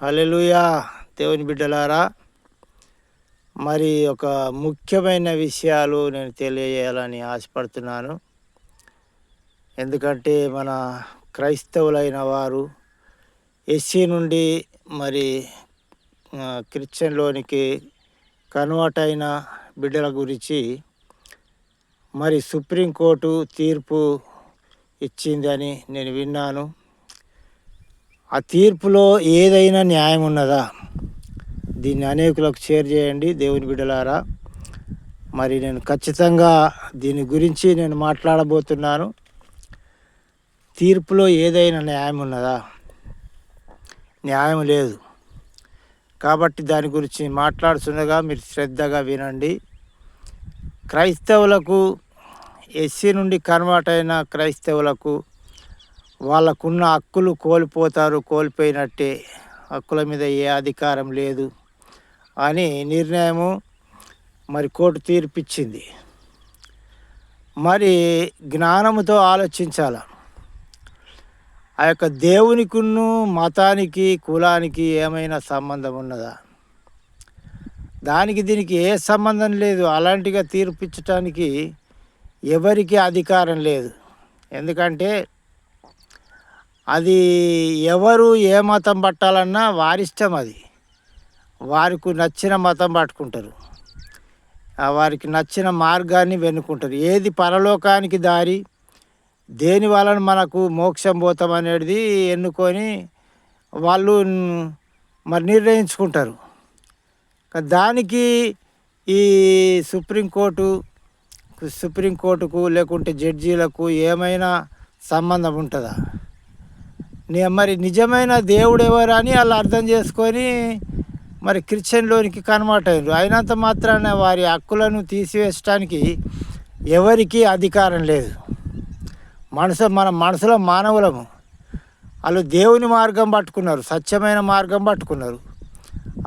హల్లెలూయా! దేవుని బిడ్డలారా, మరి ఒక ముఖ్యమైన విషయాలు నేను తెలియజేయాలని ఆశపడుతున్నాను. ఎందుకంటే మన క్రైస్తవులైన వారు ఎస్సీ నుండి మరి క్రిస్టియన్‌లోనికి కన్వర్ట్ అయిన బిడ్డల గురించి మరి సుప్రీంకోర్టు తీర్పు ఇచ్చిందని నేను విన్నాను. ఆ తీర్పులో ఏదైనా న్యాయం ఉన్నదా? దీన్ని అనేకులకు షేర్ చేయండి దేవుని బిడ్డలారా. మరి నేను ఖచ్చితంగా దీని గురించి నేను మాట్లాడబోతున్నాను. తీర్పులో ఏదైనా న్యాయం ఉన్నదా? న్యాయం లేదు. కాబట్టి దాని గురించి మాట్లాడుతుండగా మీరు శ్రద్ధగా వినండి. క్రైస్తవులకు, ఎస్సీ నుండి కన్వర్ట్ అయిన క్రైస్తవులకు వాళ్ళకున్న హక్కులు కోల్పోయినట్టే. హక్కుల మీద ఏ అధికారం లేదు అని నిర్ణయము మరి కోర్టు తీర్పిచ్చింది. మరి జ్ఞానముతో ఆలోచించాల. ఆ యొక్క దేవునికును మతానికి, కులానికి ఏమైనా సంబంధం ఉన్నదా? దానికి దీనికి ఏ సంబంధం లేదు. అలాంటిగా తీర్పిచ్చటానికి ఎవరికి అధికారం లేదు. ఎందుకంటే అది ఎవరు ఏ మతం పట్టాలన్నా వారిష్టం. అది వారికి నచ్చిన మతం పట్టుకుంటారు, వారికి నచ్చిన మార్గాన్ని వెన్నుకుంటారు. ఏది పరలోకానికి దారి, దేని వలన మనకు మోక్షం పోతాం అనేది ఎన్నుకొని వాళ్ళు మరి నిర్ణయించుకుంటారు. దానికి ఈ సుప్రీంకోర్టుకు లేకుంటే జడ్జీలకు ఏమైనా సంబంధం ఉంటుందా? మరి నిజమైన దేవుడు ఎవరు అని వాళ్ళు అర్థం చేసుకొని మరి క్రిస్టియన్లోనికి కన్వర్ట్ అయ్యారు. అయినంత మాత్రాన వారి హక్కులను తీసివేయడానికి ఎవరికీ అధికారం లేదు. మన మనసులో మానవులము. వాళ్ళు దేవుని మార్గం పట్టుకున్నారు, సత్యమైన మార్గం పట్టుకున్నారు.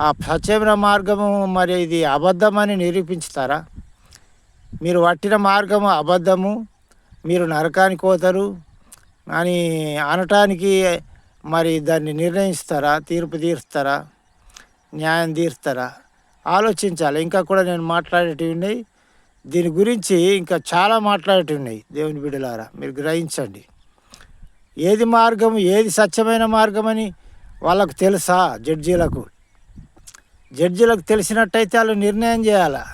ఆ సత్యమైన మార్గము మరి ఇది అబద్ధమని నిరూపించుతారా? మీరు పట్టిన మార్గము అబద్ధము, మీరు నరకానికి పోతారు అని అనటానికి మరి దాన్ని నిర్ణయిస్తారా? తీర్పు తీరుస్తారా? న్యాయం తీరుస్తారా? ఆలోచించాలి. ఇంకా కూడా నేను మాట్లాడేటివి ఉన్నాయి. దీని గురించి ఇంకా చాలా మాట్లాడేటివి ఉన్నాయి. దేవుని బిడ్డలారా, మీరు గ్రహించండి. ఏది మార్గం, ఏది సత్యమైన మార్గమని వాళ్ళకు తెలుసా? జడ్జీలకు తెలిసినట్టయితే వాళ్ళు నిర్ణయం చేయాలా.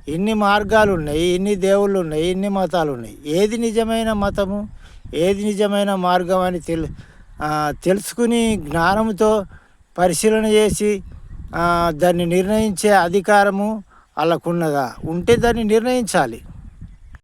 ఇన్ని మార్గాలు ఉన్నాయి, ఇన్ని దేవుళ్ళు ఉన్నాయి, ఇన్ని మతాలు ఉన్నాయి. ఏది నిజమైన మతము, ఏది నిజమైన మార్గం అని తెలుసుకుని జ్ఞానంతో పరిశీలన చేసి దాన్ని నిర్ణయించే అధికారము వాళ్ళకు ఉన్నదా? ఉంటే దాన్ని నిర్ణయించాలి.